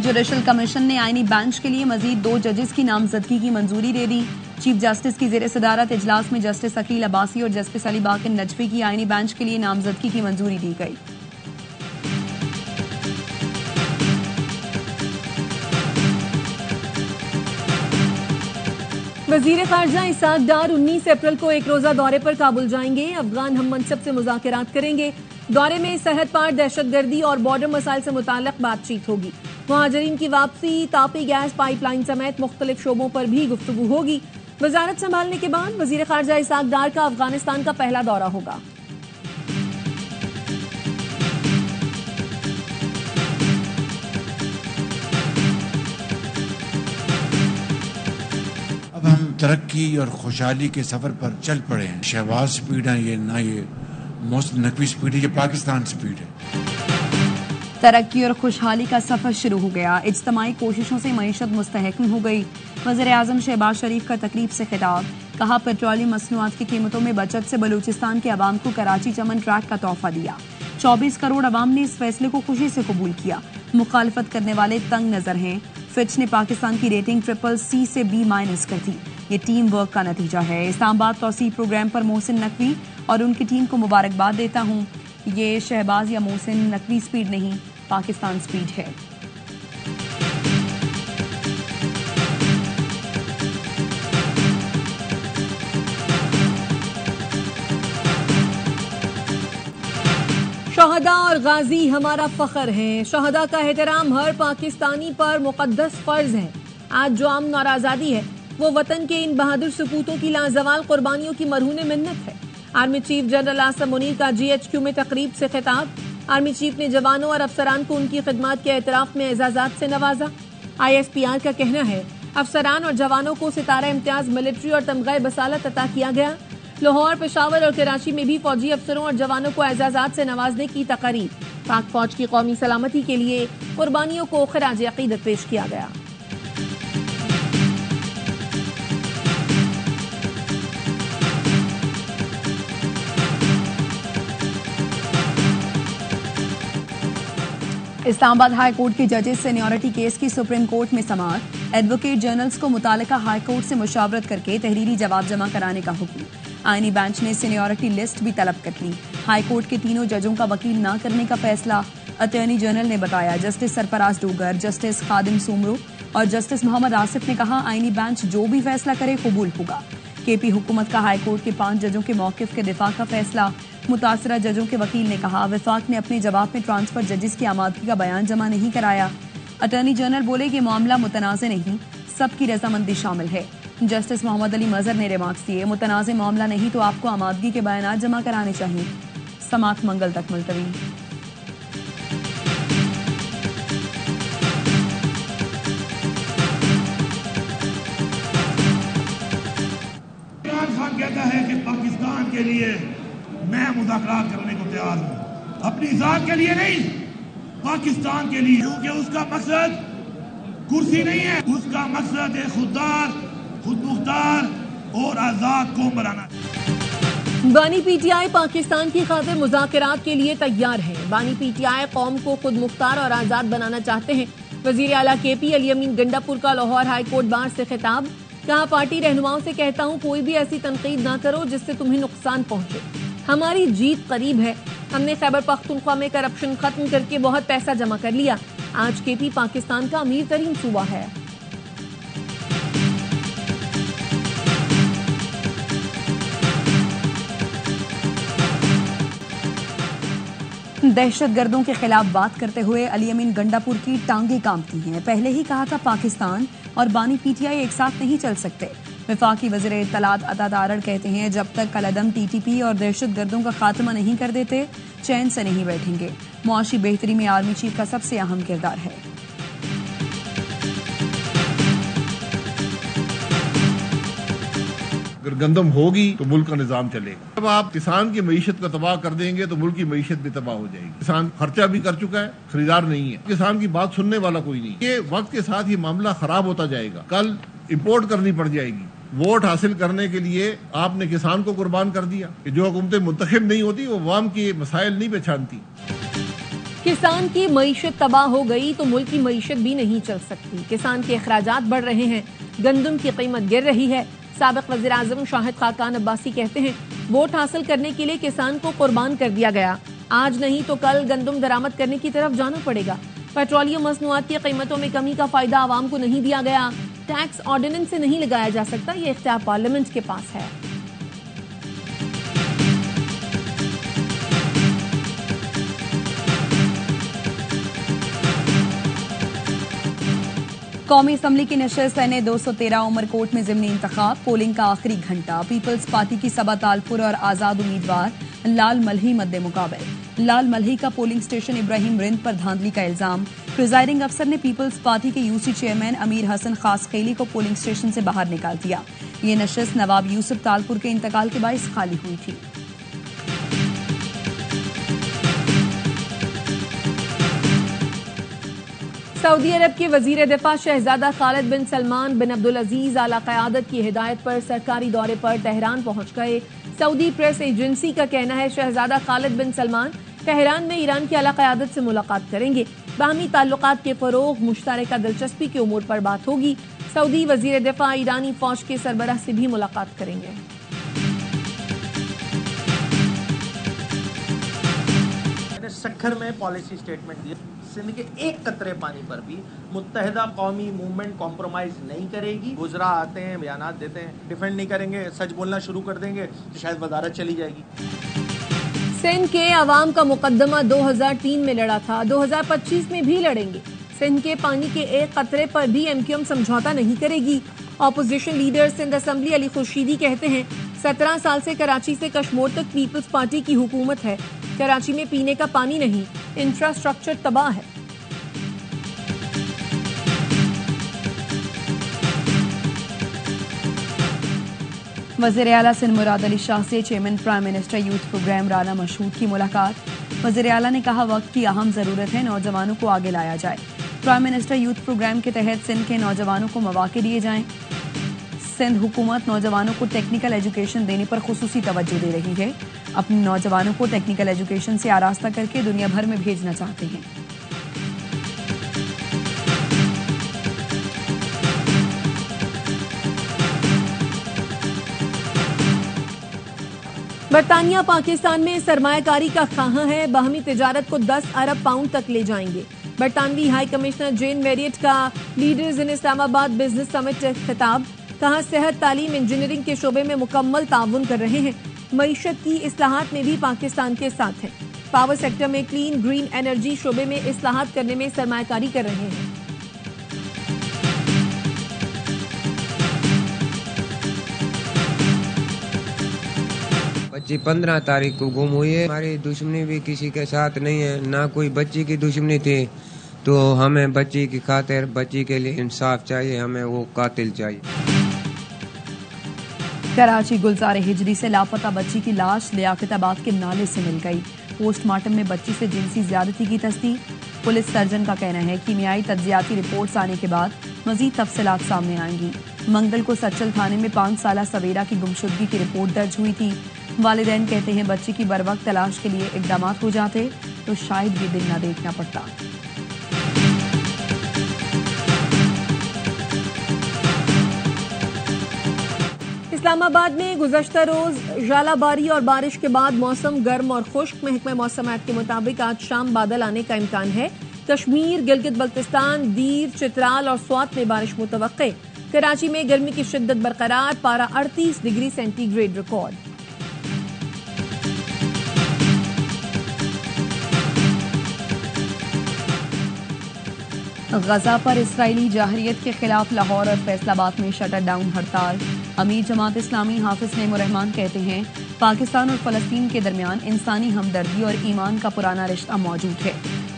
Judicial commission ने आईनी bench के लिए मजीद 2 जजेस की नामजदगी की मंजूरी दे दी। चीफ जस्टिस की जेर सदारत इजलास में जस्टिस अकील अब्बासी और जस्टिस अली बाकर नजफी की आईनी बेंच के लिए नामजदगी की मंजूरी दी गई। वजीर खारजा इसाक डार 19 अप्रैल को एक रोजा दौरे पर काबुल जाएंगे। अफगान हम मनसब से मुज़ाकरात करेंगे। दौरे में सरहद पार दहशतगर्दी और बॉर्डर मसाइल से मुताल्लिक बातचीत होगी। मुहाजिरीन की वापसी, तापी गैस पाइपलाइन समेत मुख्तलिफ शोबों पर भी गुफ्तगू होगी। वजारत संभालने के बाद वजीर खारजा इसाक डार का अफगानिस्तान का पहला दौरा होगा। अब हम तरक्की और खुशहाली के सफर पर चल पड़े हैं। शहबाज स्पीड है ये ना, ये मोहसिन नकवी स्पीड है, ये पाकिस्तान स्पीड है। तरक्की और खुशहाली का सफर शुरू हो गया। इज्तमाई कोशिशों से मईशत मुस्तहकम हो गई। वज़ीर आज़म शहबाज शरीफ का तकरीब से खिताब। कहा, पेट्रोलियम मसनूआत की कीमतों में बचत से बलूचिस्तान के अवाम को कराची चमन ट्रैक का तोहफा दिया। 24 करोड़ अवाम ने इस फैसले को खुशी से कबूल किया। मुखालफत करने वाले तंग नजर हैं। फिच ने पाकिस्तान की रेटिंग CCC से B- कर दी। ये टीम वर्क का नतीजा है। इस्लामाबाद तौसीफ प्रोग्राम पर मोहसिन नकवी और उनकी टीम को मुबारकबाद देता हूँ। ये शहबाज या मोहसिन नकवी स्पीड नहीं, पाकिस्तान स्पीड है। शहदा और गाजी हमारा फख्र हैं। शहदा का एहतराम हर पाकिस्तानी पर मुकद्दस फर्ज है। आज जो अमन और आज़ादी है वो वतन के इन बहादुर सपूतों की लाजवाल कुर्बानियों की मरहून मिन्नत है। Army chief general Asim Munir का GHQ में तकरीब से खिताब। आर्मी चीफ ने जवानों और अफसरान को उनकी खिदमत के एतराफ में एजाजात से नवाजा। ISPR का कहना है, अफसरान और जवानों को सितारा इम्तियाज मिलिट्री और तमगा बसालत अता किया गया। लाहौर, पेशावर और कराची में भी फौजी अफसरों और जवानों को एजाजात से नवाजने की तकरीब। पाक फौज की कौमी सलामती के लिए कुर्बानियों को खिराज अकीदत पेश किया गया। इस्लामाबाद हाई कोर्ट के जजेस सीनियरिटी केस की सुप्रीम कोर्ट में समाअत। एडवोकेट जनरल्स को मुतालिका हाई कोर्ट से मुशावरत करके तहरीरी जवाब जमा कराने का हुक्म। आईनी बेंच ने सीनियरिटी लिस्ट भी तलब कर ली। हाई कोर्ट के तीनों जजों का वकील न करने का फैसला। अटॉर्नी जनरल ने बताया, जस्टिस सरफराज डोगर, जस्टिस खादिम सुमरू और जस्टिस मोहम्मद आसिफ ने कहा, आईनी बेंच जो भी फैसला करे कबूल होगा। KP हुकूमत का हाई कोर्ट के 5 जजों के मौकिफ के दिफा का फैसला। मुतासरा जजों के वकील ने कहा, वफाक ने अपने जवाब में ट्रांसफर जजेस की आमादगी का बयान जमा नहीं कराया। अटॉर्नी जनरल बोले कि मामला मुतनाज़े नहीं, सबकी रजामंदी शामिल है। जस्टिस मोहम्मद अली मजहर ने रिमार्क्स दिए, मुतनाज़े मामला नहीं तो आपको आमादगी के बयान जमा कराने चाहिए। समात मंगल तक मुलतवी। इमरान खान कहता है कि पाकिस्तान के लिए मैं मुज़ाकरात करने को तैयार हूं, अपनी जात के लिए नहीं, पाकिस्तान के लिए, क्योंकि उसका मकसद कुर्सी नहीं है, उसका मकसद है खुददार, खुदमुख्तार और आजाद कौम बनाना। बानी PTI पाकिस्तान की खातिर मुज़ाकरात के लिए तैयार है। बानी PTI कौम को खुद मुख्तार और आजाद बनाना चाहते हैं। वजीर आला KP अली अमीन गंडापुर का लाहौर हाई कोर्ट बार से खिताब। कहा, पार्टी रहनुमाओं से कहता हूं, कोई भी ऐसी तनकीद ना करो जिससे तुम्हें नुकसान पहुंचे। हमारी जीत करीब है। हमने खैबर पख्तूनख्वा में करप्शन खत्म करके बहुत पैसा जमा कर लिया। आज KP पाकिस्तान का अमीर तरीन सूबा है। दहशतगर्दों के खिलाफ बात करते हुए अली अमीन गंडापुर की टांगे कांपती हैं। पहले ही कहा था, पाकिस्तान और बानी PTI एक साथ नहीं चल सकते। वफाकी वज़ीर इत्तलात अता तारड़ कहते हैं, जब तक कलअदम TTP और दहशतगर्दों का खात्मा नहीं कर देते, चैन से नहीं बैठेंगे। मुआशी बेहतरी में आर्मी चीफ का सबसे अहम किरदार है। अगर गंदम होगी तो मुल्क का निजाम चलेगा। जब आप किसान की मईशत को तबाह कर देंगे तो मुल्क की मईशत भी तबाह हो जाएगी। किसान खर्चा भी कर चुका है, खरीदार नहीं है, किसान की बात सुनने वाला कोई नहीं। ये वक्त के साथ ये मामला खराब होता जाएगा। कल इंपोर्ट करनी पड़ जाएगी। वोट हासिल करने के लिए आपने किसान को कुर्बान कर दिया कि जो हुकूमतें मुंतखब नहीं होती वो अवाम के मसाइल नहीं पहचानती। किसान की मईशत तबाह हो गई तो मुल्क की मईशत भी नहीं चल सकती। किसान के अखराजात बढ़ रहे हैं, गंदम की कीमत गिर रही है। साबिक वज़ीर आज़म शाहिद खाकान अब्बासी कहते हैं, वोट हासिल करने के लिए किसान को कुर्बान कर दिया गया। आज नहीं तो कल गंदम दरामद करने की तरफ जाना पड़ेगा। पेट्रोलियम मसनूआत की कीमतों में कमी का फायदा आवाम को नहीं दिया गया। टैक्स ऑर्डिनेंस से नहीं लगाया जा सकता, ये इख्तियार पार्लियामेंट के पास है। कौमी असम्बली की नशस्त ने 213 उमरकोट में ज़िमनी इंतखाब, पोलिंग का आखिरी घंटा। पीपल्स पार्टी की सबा तालपुर और आज़ाद उम्मीदवार लाल मल्ही मद्दे मुकाबले। लाल मल्ही का पोलिंग स्टेशन इब्राहिम रिंद पर धांधली का इल्जाम। प्रिजाइडिंग अफसर ने पीपल्स पार्टी के यूसी चेयरमैन अमीर हसन खास खेली को पोलिंग स्टेशन से बाहर निकाल दिया। ये नशस्त नवाब यूसुफ तालपुर के इंतकाल के बाइस खाली हुई थी। सऊदी अरब के वजीर दिफा शहजादा खालिद बिन सलमान बिन अब्दुल अजीज आला क़यादत की हिदायत पर सरकारी दौरे पर तेहरान पहुंच गए। सऊदी प्रेस एजेंसी का कहना है, शहजादा खालिद बिन सलमान तेहरान में ईरान की आला क़यादत से मुलाकात करेंगे। बाहमी ताल्लुकात के फरोग, मुश्तरका दिलचस्पी के उमूर पर बात होगी। सऊदी वजीर दिफा ईरानी फौज के सरबराह से भी मुलाकात करेंगे। सखर में पॉलिसी स्टेटमेंट दिया, सिंध के एक कतरे पानी पर भी मुत्तहिदा कौमी मूवमेंट कॉम्प्रोमाइज नहीं करेगी। गुजरा आते हैं, बयानात देते हैं, डिफेंड नहीं करेंगे, सच बोलना शुरू कर देंगे तो शायद वजारत चली जाएगी। सिंध के अवाम का मुकदमा 2003 में लड़ा था, 2025 में भी लड़ेंगे। सिंध के पानी के एक कतरे पर भी एमक्यूएम समझौता नहीं करेगी। Opposition leader Sindh assembly Ali Khurshidi कहते हैं, 17 साल से कराची से कश्मीर तक पीपल्स पार्टी की हुकूमत है। कराची में पीने का पानी नहीं, इंफ्रास्ट्रक्चर तबाह है। वज़ीर आला सिंध मुराद अली शाह से chairman prime minister youth programme Rana Mashhood की मुलाकात। वज़ीर आला ने कहा, वक्त की अहम ज़रूरत है, नौजवानों को आगे लाया जाए। प्राइम मिनिस्टर यूथ प्रोग्राम के तहत सिंध के नौजवानों को मौके दिए जाएं। सिंध हुकूमत नौजवानों को टेक्निकल एजुकेशन देने पर खुसूसी तवज्जो दे रही है। अपने नौजवानों को टेक्निकल एजुकेशन से आरास्ता करके दुनिया भर में भेजना चाहते हैं। बरतानिया पाकिस्तान में सरमायाकारी का खाहा है, बाहमी तिजारत को 10 अरब पाउंड तक ले जाएंगे। बरतानवी हाई कमिश्नर जेन वेरियट का leaders in Islamabad business summit खिताब। कहा, सेहत, तालीम, इंजीनियरिंग के शोबे में मुकम्मल ताउन कर रहे हैं। मईशत की इस्लाहात में भी पाकिस्तान के साथ हैं। पावर सेक्टर में क्लीन ग्रीन एनर्जी शोबे में इस्लाहात करने में सरमायाकारी कर रहे हैं। बच्ची 15 तारीख को गुम हुई है। हमारी दुश्मनी भी किसी के साथ नहीं है, ना कोई बच्ची की दुश्मनी थी। तो हमें बच्ची की खातिर, बच्ची के लिए इंसाफ चाहिए, हमें वो कातिल चाहिए। कराची गुलजार हिजरी से लापता बच्ची की लाश लियाकताबाद के नाले से मिल गई। पोस्टमार्टम में बच्ची से जिनसी ज्यादती की तस्दीक। पुलिस सर्जन का कहना है, कीमियाई तज्जियाती रिपोर्ट्स आने के बाद मजीद तफसीलात सामने आएंगी। मंगल को सच्चल थाने में 5 साला सवेरा की गुमशुदगी की रिपोर्ट दर्ज हुई थी। वालिदैन कहते हैं, बच्ची की बरवक्त तलाश के लिए इकदाम हो जाते तो शायद ये दिन न देखना पड़ता। इस्लामाबाद में गुज़श्ता रोज ज़ालाबारी और बारिश के बाद मौसम गर्म और खुश्क। महकमा मौसमात के मुताबिक आज शाम बादल आने का इम्कान है। कश्मीर, गिलगित बल्तिस्तान, दीर, चित्राल और स्वात में बारिश मुतवक्के। कराची में गर्मी की शिद्दत बरकरार, पारा 38 डिग्री सेंटीग्रेड रिकॉर्ड। गजा पर इसराइली जाहरियत के खिलाफ लाहौर और फैसलाबाद में शटर डाउन हड़ताल। अमीर जमात इस्लामी हाफिज नईम रहमान कहते हैं, पाकिस्तान और फ़लस्तीन के दरमियान इंसानी हमदर्दी और ईमान का पुराना रिश्ता मौजूद है,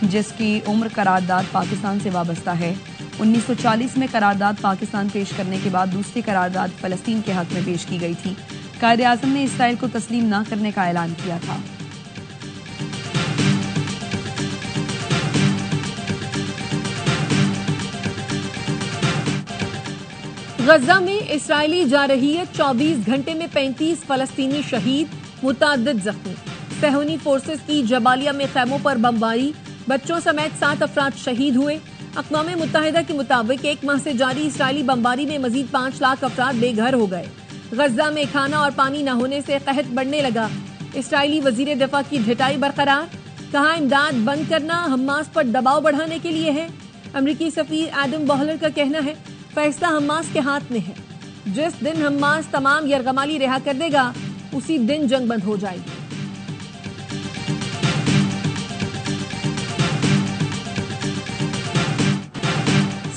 जिसकी उम्र करारदाद पाकिस्तान से वाबस्ता है। 1940 में करारदाद पाकिस्तान पेश करने के बाद दूसरी करारदाद फ़लस्तीन के हक में पेश की गई थी। कायदे आज़म ने इसराइल को तस्लीम न करने का ऐलान किया था। गजा में इसराइली जारहियत 24 घंटे में 35 फलस्तीनी शहीद, मुतअद्दिद जख्मी। सहूनी फोर्सेस की जबालिया में खैमों पर बमबारी, बच्चों समेत 7 अफराद शहीद हुए। अक़वाम मुत्तहिदा के मुताबिक 1 माह से जारी इसराइली बमबारी में मजीद 5 लाख अफराद बेघर हो गए। गजा में खाना और पानी न होने से कहत बढ़ने लगा। इसराइली वजीर दिफा की ढिठाई बरकरार, कहा इमदाद बंद करना हमास पर दबाव बढ़ाने के लिए है। अमरीकी सफीर एडम बॉहलर का कहना है फैसला हमास के हाथ में है। जिस दिन हमास तमाम यरगमाली रिहा कर देगा उसी दिन जंग बंद हो जाएगी।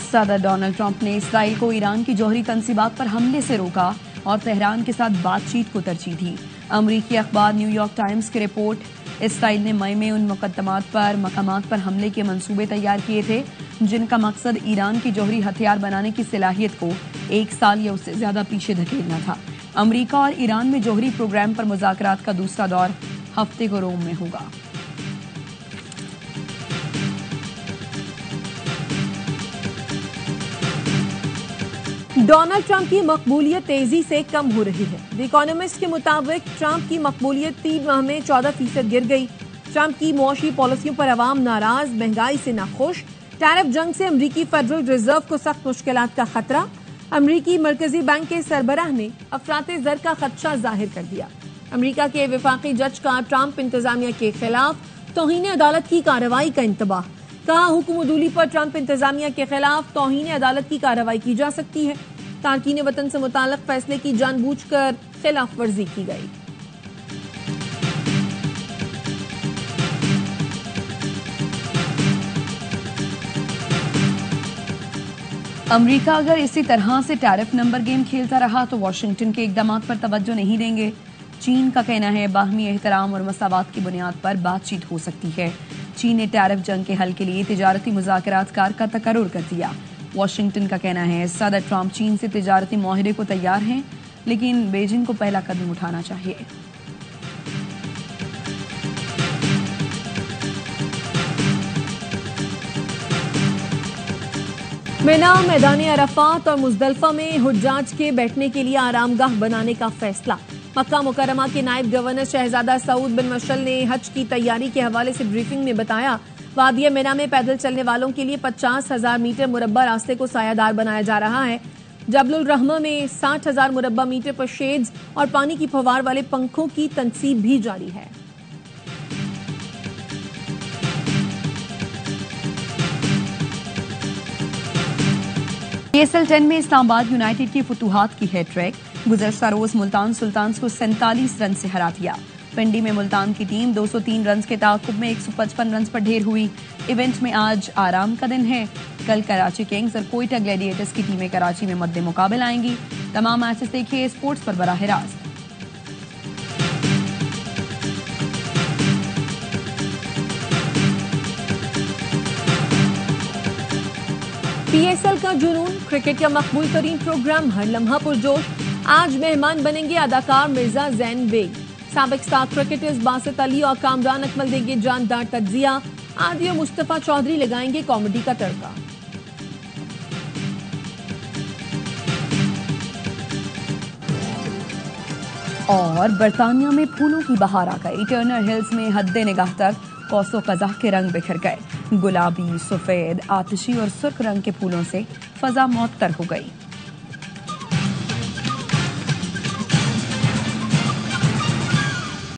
सदर डोनाल्ड ट्रंप ने इसराइल को ईरान की जौहरी तंसीबात पर हमले से रोका और तेहरान के साथ बातचीत को तरजीह दी। अमरीकी अखबार न्यूयॉर्क टाइम्स की रिपोर्ट, इसराइल ने मई में उन मकामात पर हमले के मंसूबे तैयार किए थे जिनका मकसद ईरान की जौहरी हथियार बनाने की सलाहियत को 1 साल या उससे ज्यादा पीछे धकेलना था। अमरीका और ईरान में जौहरी प्रोग्राम पर मुज़ाकरात का दूसरा दौर हफ्ते को रोम में होगा। डोनाल्ड ट्रंप की मकबूलियत तेजी से कम हो रही है। द इकोनॉमिस्ट के मुताबिक ट्रंप की मकबूलियत 3 माह में 14% गिर गई। ट्रंप की मुआशी पॉलिसियों पर अवाम नाराज, महंगाई से नाखुश। टैरिफ जंग से अमरीकी फेडरल रिजर्व को सख्त मुश्किलात का खतरा। अमरीकी मरकजी बैंक के सरबराह ने अफराते ज़र का खदशा जाहिर कर दिया। अमरीका के वफाकी जज का ट्रंप इंतजामिया के खिलाफ तौहीन अदालत की कार्रवाई का इंतबाह। कहा हुक्म अदूली पर ट्रंप इंतजामिया के खिलाफ तौहीन अदालत की कार्रवाई की जा सकती है। तारकीन वतन से मुताल्लिक फैसले की जानबूझकर खिलाफ वर्जी की गई। अमरीका अगर इसी तरह से टैरिफ नंबर गेम खेलता रहा तो वाशिंगटन के इकदाम पर तवज्जो नहीं देंगे। चीन का कहना है बाहमी एहतराम और मसावात की बुनियाद पर बातचीत हो सकती है। चीन ने टैरिफ जंग के हल के लिए तिजारती मुज़ाकरातकार का तकर्रुर कर दिया। वाशिंगटन का कहना है सदर ट्रंप चीन से तिजारती मुआहदे को तैयार हैं, लेकिन बीजिंग को पहला कदम उठाना चाहिए। मिना, मैदान अरफात और मुजदलफा में हुज्जाज के बैठने के लिए आरामगाह बनाने का फैसला। मक्का मुकर्रमा के नायब गवर्नर शहजादा सऊद बिन मशल ने हज की तैयारी के हवाले से ब्रीफिंग में बताया वादिया मिना में पैदल चलने वालों के लिए 50,000 मीटर मुरब्बा रास्ते को सायादार बनाया जा रहा है। जबलुल रहमा में 60,000 मुरब्बा मीटर पर शेड्स और पानी की फव्वार वाले पंखों की तनसीब भी जारी है। PSL 10 में इस्लामाबाद यूनाइटेड की फतूहात की हैट्रिक। गुज़श्ता रोज मुल्तान सुल्तान्स को 47 रन से हरा दिया। पिंडी में मुल्तान की टीम 203 रन के ताक़ुब में 155 रन पर ढेर हुई। इवेंट में आज आराम का दिन है। कल कराची किंग्स और कोयटा ग्लैडिएटर्स की टीमें कराची में मद्दे मुकाबिल आएंगी। तमाम मैचेस देखिए स्पोर्ट्स पर बराह रास्त। PSL का जुनून, क्रिकेट का मकबूल तरीन प्रोग्राम, हर लम्हा पुरजोश। आज मेहमान बनेंगे अदाकार मिर्जा जैन बेग। साबिक स्टार क्रिकेटर्स बासित अली और कामरान अकमल देंगे जानदार तज्जिया। आदि और मुस्तफा चौधरी लगाएंगे कॉमेडी का तड़का। और बरतानिया में फूलों की बहार आ गई। टर्नर हिल्स में हद्दे निगाह तक कौसो कज़ा के रंग बिखर गए। गुलाबी, सफेद, आतिशी और सुर्ख रंग के फूलों से फजा मुअत्तर हो गई।